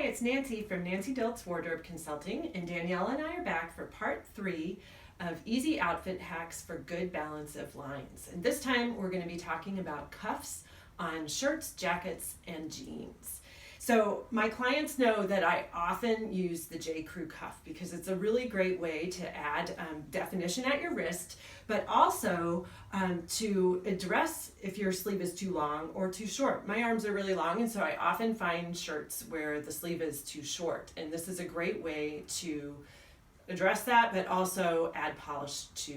it's Nancy from Nancy Diltz Wardrobe Consulting, and Danielle and I are back for part 3 of Easy Outfit Hacks for Good Balance of Lines. And this time we're going to be talking about cuffs on shirts, jackets, and jeans. So my clients know that I often use the J. Crew cuff because it's a really great way to add definition at your wrist, but also to address if your sleeve is too long or too short. My arms are really long, and so I often find shirts where the sleeve is too short, and this is a great way to address that, but also add polish to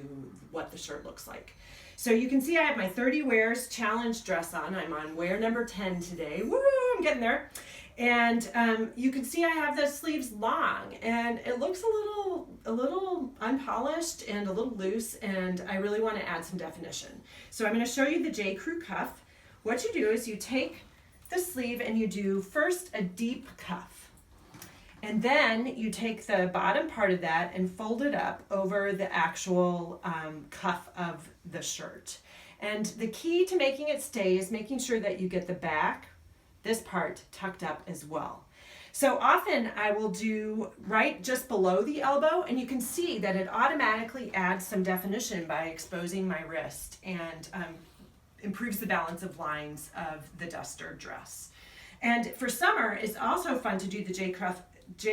what the shirt looks like. So you can see I have my 30 Wears Challenge dress on. I'm on wear number 10 today. Woo, I'm getting there. And you can see I have the sleeves long, and it looks a little unpolished and a little loose, and I really want to add some definition. So I'm going to show you the J. Crew cuff. What you do is you take the sleeve and you do first a deep cuff. And then you take the bottom part of that and fold it up over the actual cuff of the shirt. And the key to making it stay is making sure that you get the back, this part, tucked up as well. So often I will do right just below the elbow, and you can see that it automatically adds some definition by exposing my wrist and improves the balance of lines of the duster dress. And for summer, it's also fun to do the J.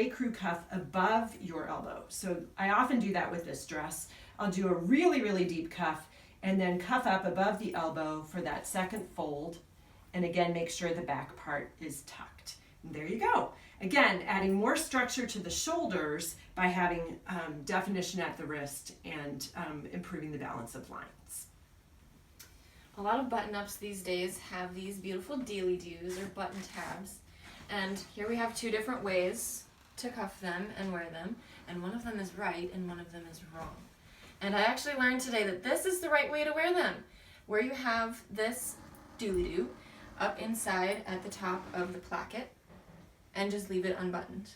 Crew cuff above your elbow. So I often do that with this dress. I'll do a really, really deep cuff and then cuff up above the elbow for that second fold. And again, make sure the back part is tucked. And there you go. Again, adding more structure to the shoulders by having definition at the wrist and improving the balance of lines. A lot of button-ups these days have these beautiful dealy-doos or button tabs. And here we have two different ways to cuff them and wear them. And one of them is right and one of them is wrong. And I actually learned today that this is the right way to wear them, where you have this dooley-doo up inside at the top of the placket and just leave it unbuttoned.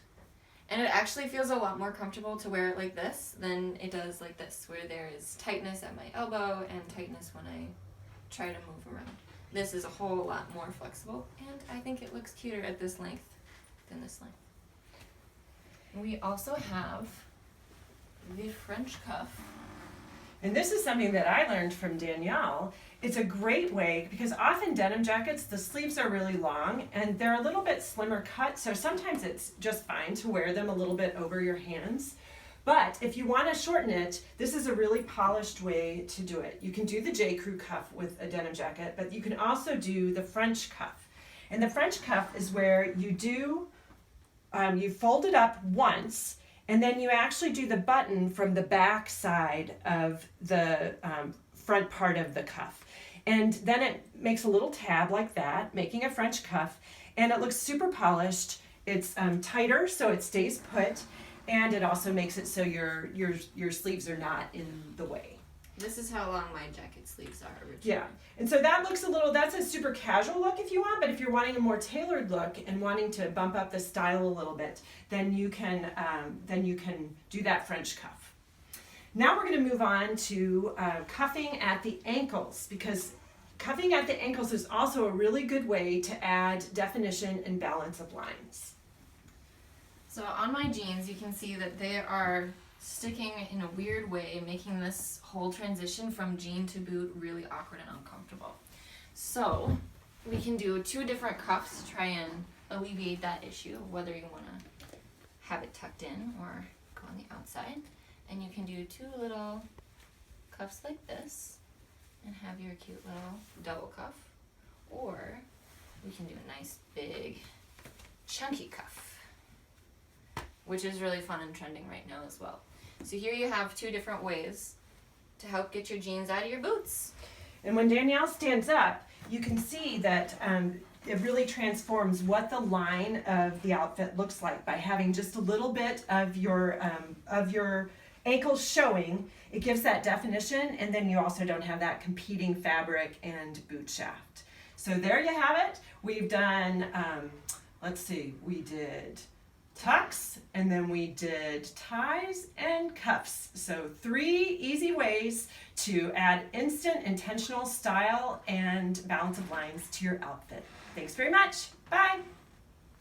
And it actually feels a lot more comfortable to wear it like this than it does like this, where there is tightness at my elbow and tightness when I try to move around. This is a whole lot more flexible, and I think it looks cuter at this length than this length. We also have the French cuff. And this is something that I learned from Danielle. It's a great way because often denim jackets, the sleeves are really long and they're a little bit slimmer cut, so sometimes it's just fine to wear them a little bit over your hands. But if you want to shorten it, this is a really polished way to do it. You can do the J. Crew cuff with a denim jacket, but you can also do the French cuff. And the French cuff is where you do, you fold it up once, and then you actually do the button from the back side of the front part of the cuff. And then it makes a little tab like that, making a French cuff, and it looks super polished. It's tighter, so it stays put, and it also makes it so your sleeves are not in the way. This is how long my jacket sleeves are originally. Yeah, and so that looks that's a super casual look if you want, but if you're wanting a more tailored look and wanting to bump up the style a little bit, then you can do that French cuff. Now we're going to move on to cuffing at the ankles, because cuffing at the ankles is also a really good way to add definition and balance of lines. So on my jeans, you can see that they are sticking in a weird way, making this whole transition from jean to boot really awkward and uncomfortable. So we can do two different cuffs to try and alleviate that issue, whether you want to have it tucked in or go on the outside. And you can do two little cuffs like this and have your cute little double cuff. Or we can do a nice big chunky cuff, which is really fun and trending right now as well. So here you have two different ways to help get your jeans out of your boots. And when Danielle stands up, you can see that it really transforms what the line of the outfit looks like by having just a little bit of your ankles showing. It gives that definition, and then you also don't have that competing fabric and boot shaft. So there you have it. We've done, we did tucks, and then we did ties and cuffs. So 3 easy ways to add instant intentional style and balance of lines to your outfit. Thanks very much. Bye.